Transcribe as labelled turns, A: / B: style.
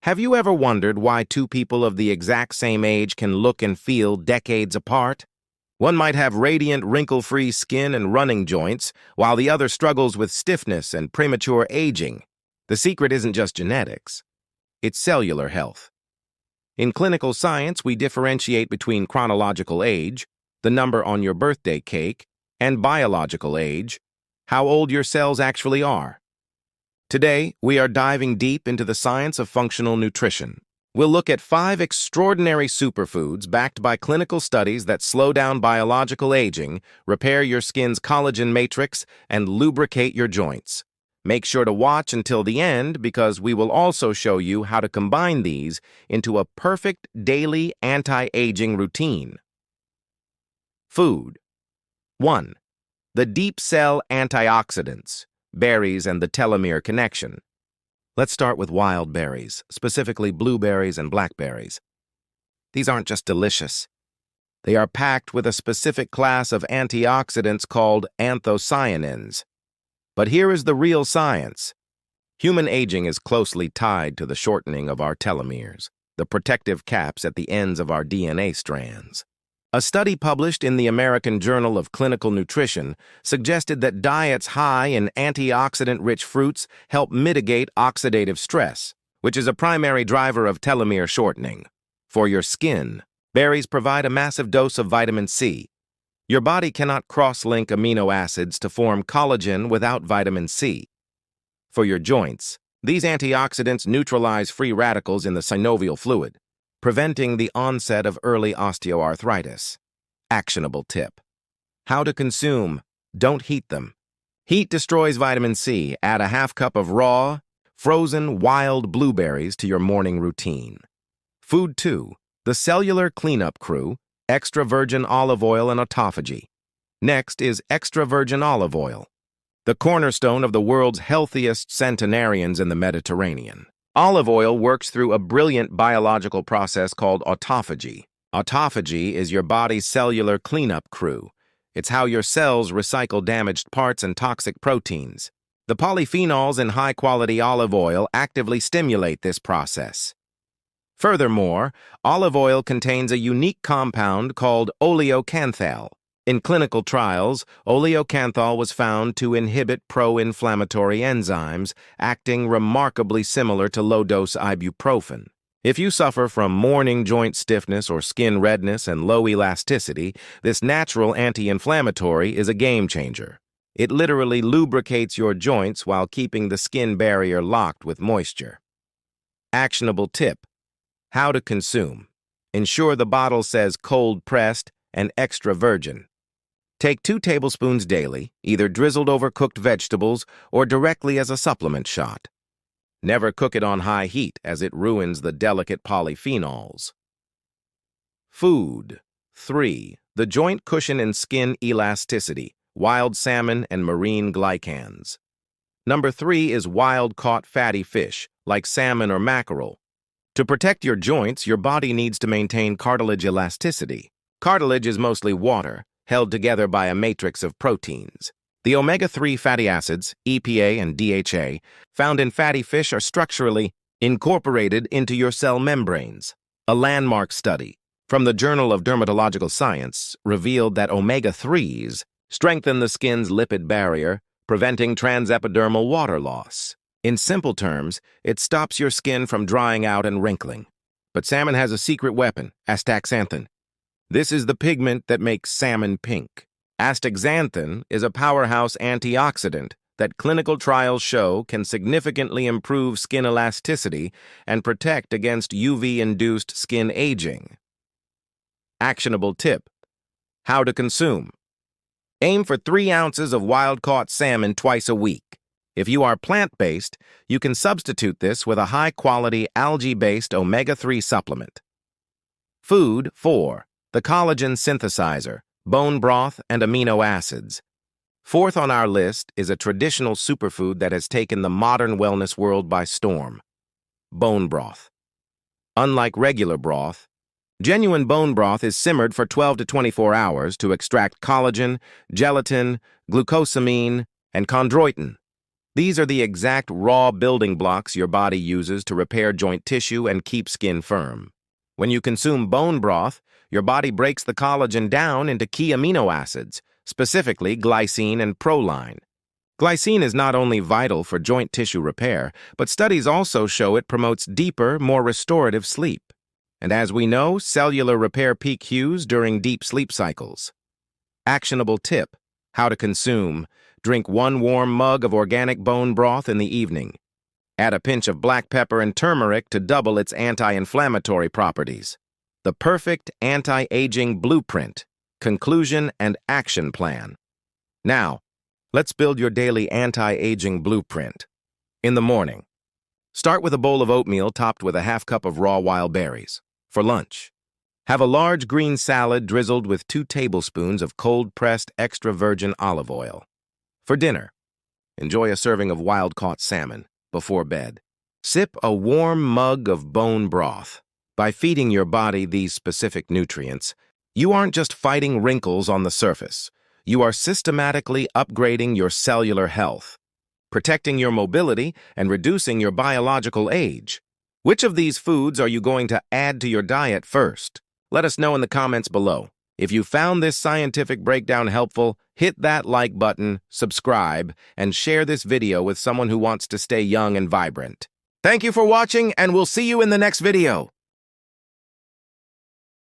A: Have you ever wondered why two people of the exact same age can look and feel decades apart? One might have radiant, wrinkle-free skin and running joints, while the other struggles with stiffness and premature aging. The secret isn't just genetics. It's cellular health. In clinical science, we differentiate between chronological age, the number on your birthday cake, and biological age, how old your cells actually are. Today, we are diving deep into the science of functional nutrition. We'll look at 5 extraordinary superfoods backed by clinical studies that slow down biological aging, repair your skin's collagen matrix, and lubricate your joints. Make sure to watch until the end because we will also show you how to combine these into a perfect daily anti-aging routine. Food. 1. The deep cell antioxidants. Berries and the telomere connection. Let's start with wild berries, specifically blueberries and blackberries. These aren't just delicious. They are packed with a specific class of antioxidants called anthocyanins. But here is the real science. Human aging is closely tied to the shortening of our telomeres, the protective caps at the ends of our DNA strands. A study published in the American Journal of Clinical Nutrition suggested that diets high in antioxidant-rich fruits help mitigate oxidative stress, which is a primary driver of telomere shortening. For your skin, berries provide a massive dose of vitamin C. Your body cannot cross-link amino acids to form collagen without vitamin C. For your joints, these antioxidants neutralize free radicals in the synovial fluid, preventing the onset of early osteoarthritis. Actionable tip. How to consume. Don't heat them. Heat destroys vitamin C. Add a half cup of raw, frozen wild blueberries to your morning routine. Food 2. The cellular cleanup crew, extra virgin olive oil and autophagy. Next is extra virgin olive oil, the cornerstone of the world's healthiest centenarians in the Mediterranean. Olive oil works through a brilliant biological process called autophagy. Autophagy is your body's cellular cleanup crew. It's how your cells recycle damaged parts and toxic proteins. The polyphenols in high-quality olive oil actively stimulate this process. Furthermore, olive oil contains a unique compound called oleocanthal. In clinical trials, oleocanthal was found to inhibit pro-inflammatory enzymes, acting remarkably similar to low-dose ibuprofen. If you suffer from morning joint stiffness or skin redness and low elasticity, this natural anti-inflammatory is a game-changer. It literally lubricates your joints while keeping the skin barrier locked with moisture. Actionable tip. How to consume. Ensure the bottle says cold-pressed and extra virgin. Take 2 tablespoons daily, either drizzled over cooked vegetables or directly as a supplement shot. Never cook it on high heat as it ruins the delicate polyphenols. Food. 3. The joint cushion and skin elasticity, wild salmon and marine glycans. Number 3 is wild-caught fatty fish, like salmon or mackerel. To protect your joints, your body needs to maintain cartilage elasticity. Cartilage is mostly water, held together by a matrix of proteins. The omega-3 fatty acids, EPA and DHA, found in fatty fish are structurally incorporated into your cell membranes. A landmark study from the Journal of Dermatological Science revealed that omega-3s strengthen the skin's lipid barrier, preventing transepidermal water loss. In simple terms, it stops your skin from drying out and wrinkling. But salmon has a secret weapon, astaxanthin. This is the pigment that makes salmon pink. Astaxanthin is a powerhouse antioxidant that clinical trials show can significantly improve skin elasticity and protect against UV-induced skin aging. Actionable tip. How to consume. Aim for 3 ounces of wild-caught salmon twice a week. If you are plant-based, you can substitute this with a high-quality algae-based omega-3 supplement. Food 4. The collagen synthesizer, bone broth, and amino acids. 4th on our list is a traditional superfood that has taken the modern wellness world by storm. Bone broth. Unlike regular broth, genuine bone broth is simmered for 12 to 24 hours to extract collagen, gelatin, glucosamine, and chondroitin. These are the exact raw building blocks your body uses to repair joint tissue and keep skin firm. When you consume bone broth, your body breaks the collagen down into key amino acids, specifically glycine and proline. Glycine is not only vital for joint tissue repair, but studies also show it promotes deeper, more restorative sleep. And as we know, cellular repair peak cues during deep sleep cycles. Actionable tip: how to consume. Drink 1 warm mug of organic bone broth in the evening. Add a pinch of black pepper and turmeric to double its anti-inflammatory properties. The perfect anti-aging blueprint, conclusion, and action plan. Now, let's build your daily anti-aging blueprint. In the morning, start with a bowl of oatmeal topped with a half cup of raw wild berries. For lunch, have a large green salad drizzled with 2 tablespoons of cold-pressed extra virgin olive oil. For dinner, enjoy a serving of wild-caught salmon. Before bed, sip a warm mug of bone broth. By feeding your body these specific nutrients, you aren't just fighting wrinkles on the surface. You are systematically upgrading your cellular health, protecting your mobility, and reducing your biological age. Which of these foods are you going to add to your diet first? Let us know in the comments below. If you found this scientific breakdown helpful, hit that like button, subscribe, and share this video with someone who wants to stay young and vibrant. Thank you for watching, and we'll see you in the next video.